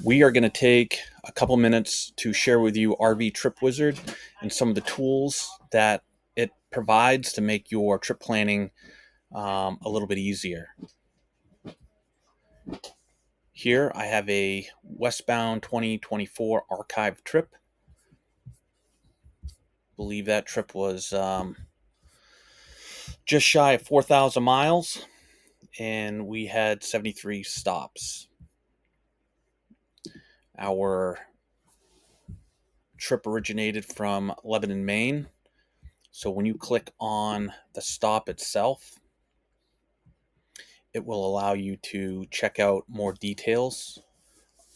We are going to take a couple minutes to share with you RV Trip Wizard and some of the tools that it provides to make your trip planning a little bit easier. Here I have a westbound 2024 archive trip. I believe that trip was just shy of 4,000 miles, and we had 73 stops. Our trip originated from Lebanon, Maine. So when you click on the stop itself, it will allow you to check out more details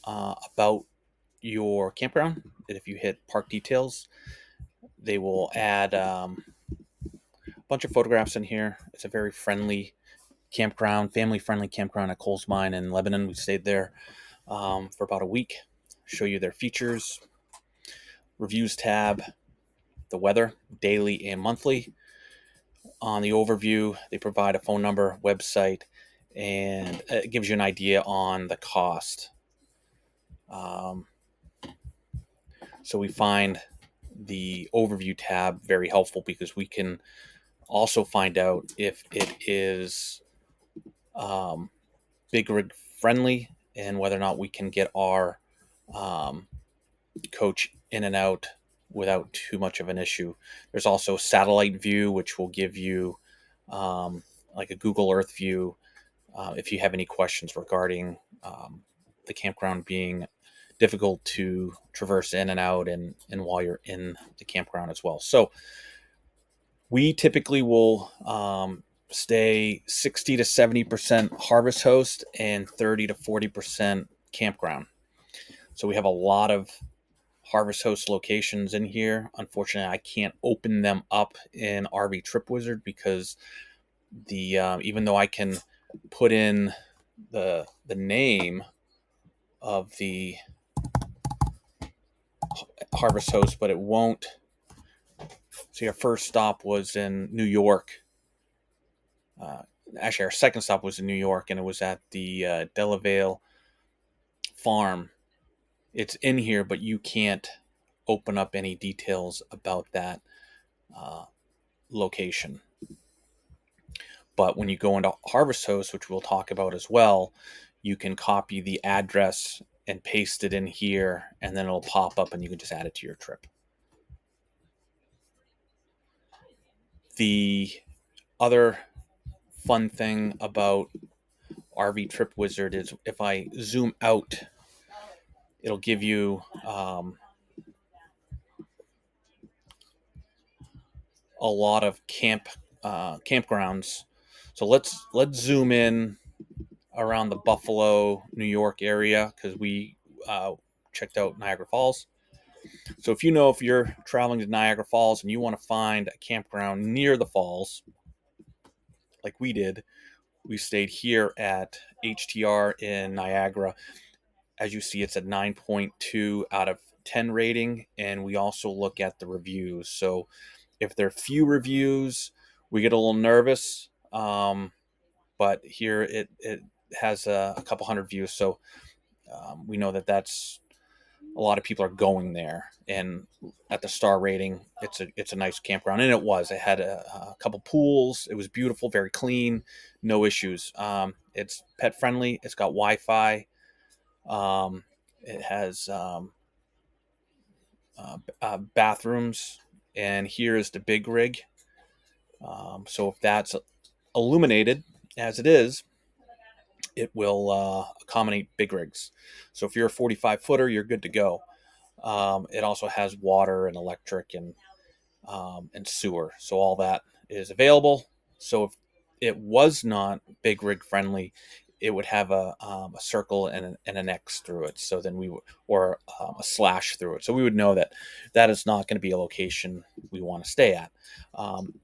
about your campground. And if you hit park details, they will add a bunch of photographs in here. It's a very friendly campground, family-friendly campground at Coles Mine in Lebanon. We stayed there for about a week. Show you their features, reviews tab, the weather, daily and monthly. On the overview, they provide a phone number, website, and it gives you an idea on the cost. So we find the overview tab very helpful because we can also find out if it is big rig friendly and whether or not we can get our coach in and out without too much of an issue. There's also satellite view, which will give you like a Google Earth view if you have any questions regarding the campground being difficult to traverse in and out and while you're in the campground as well. So we typically will stay 60 to 70% harvest host and 30 to 40% campground. So we have a lot of harvest host locations in here. Unfortunately, I can't open them up in RV Trip Wizard because the even though I can put in the name of the harvest host, but it won't. See, our first stop was in New York. Actually, our second stop was in New York, and it was at the Delavale farm. It's in here, but you can't open up any details about that location. But when you go into Harvest Host, which we'll talk about as well, you can copy the address and paste it in here, and then it'll pop up and you can just add it to your trip. The other fun thing about RV Trip Wizard is if I zoom out, it'll give you a lot of campgrounds. So let's zoom in around the Buffalo, New York area because we checked out Niagara Falls. So if you're traveling to Niagara Falls and you want to find a campground near the falls, like we did, we stayed here at HTR in Niagara. As you see, it's a 9.2 out of 10 rating, and we also look at the reviews. So if there are few reviews, we get a little nervous, but here it has a couple hundred views, so we know that's a lot of people are going there. And at the star rating, it's a nice campground, and it had a couple pools. It was beautiful, very clean, no issues. It's pet friendly. It's got Wi-Fi. It has bathrooms, and here is the big rig. So if that's illuminated as it is, it will accommodate big rigs. So if you're a 45 footer, you're good to go. It also has water and electric and sewer, so all that is available. So if it was not big rig friendly, it would have a circle and an X through it. So then or a slash through it. So we would know that is not going to be a location we want to stay at.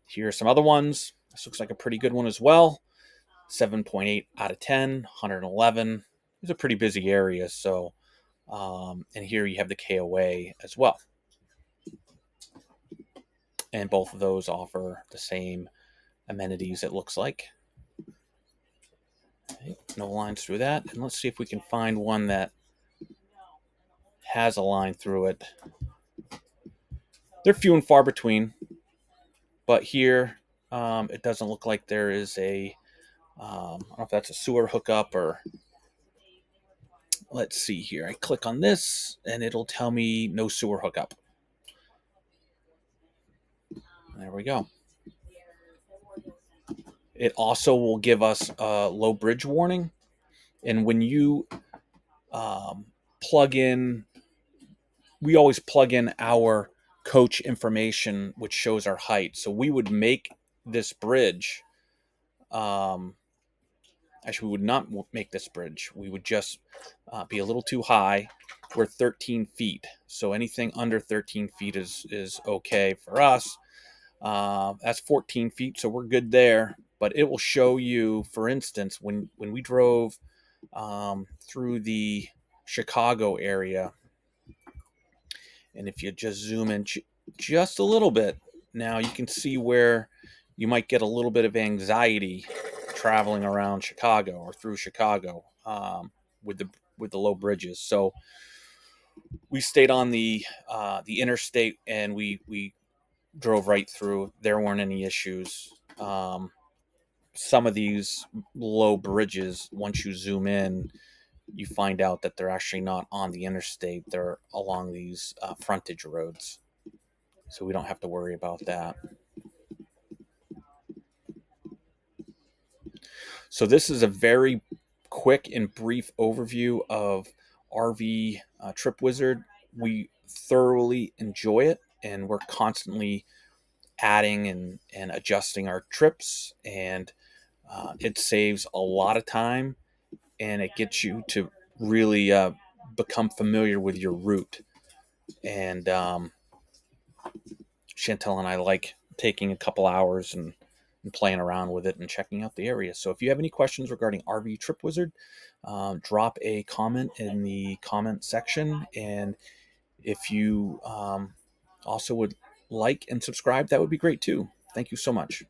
Here are some other ones. This looks like a pretty good one as well. 7.8 out of 10, 111. It's a pretty busy area. So, and here you have the KOA as well. And both of those offer the same amenities, it looks like. Okay, no lines through that. And let's see if we can find one that has a line through it. They're few and far between, but here it doesn't look like there is a, I don't know if that's a sewer hookup or, let's see here. I click on this and it'll tell me no sewer hookup. There we go. It also will give us a low bridge warning. And when you plug in, we always plug in our coach information, which shows our height. So we would make this bridge. Actually, we would not make this bridge. We would just be a little too high. We're 13 feet. So anything under 13 feet is okay for us. That's 14 feet, so we're good there. But it will show you, for instance, when we drove through the Chicago area, and if you just zoom in just a little bit, now you can see where you might get a little bit of anxiety traveling around Chicago or through Chicago with the low bridges. So we stayed on the interstate, and we drove right through. There weren't any issues. Some of these low bridges, once you zoom in, you find out that they're actually not on the interstate. They're along these frontage roads. So we don't have to worry about that. So this is a very quick and brief overview of RV Trip Wizard. We thoroughly enjoy it, and we're constantly adding and adjusting our trips, and it saves a lot of time, and it gets you to really become familiar with your route. And Chantel and I like taking a couple hours and playing around with it and checking out the area. So if you have any questions regarding RV Trip Wizard, drop a comment in the comment section. And if you also would like and subscribe, that would be great too. Thank you so much.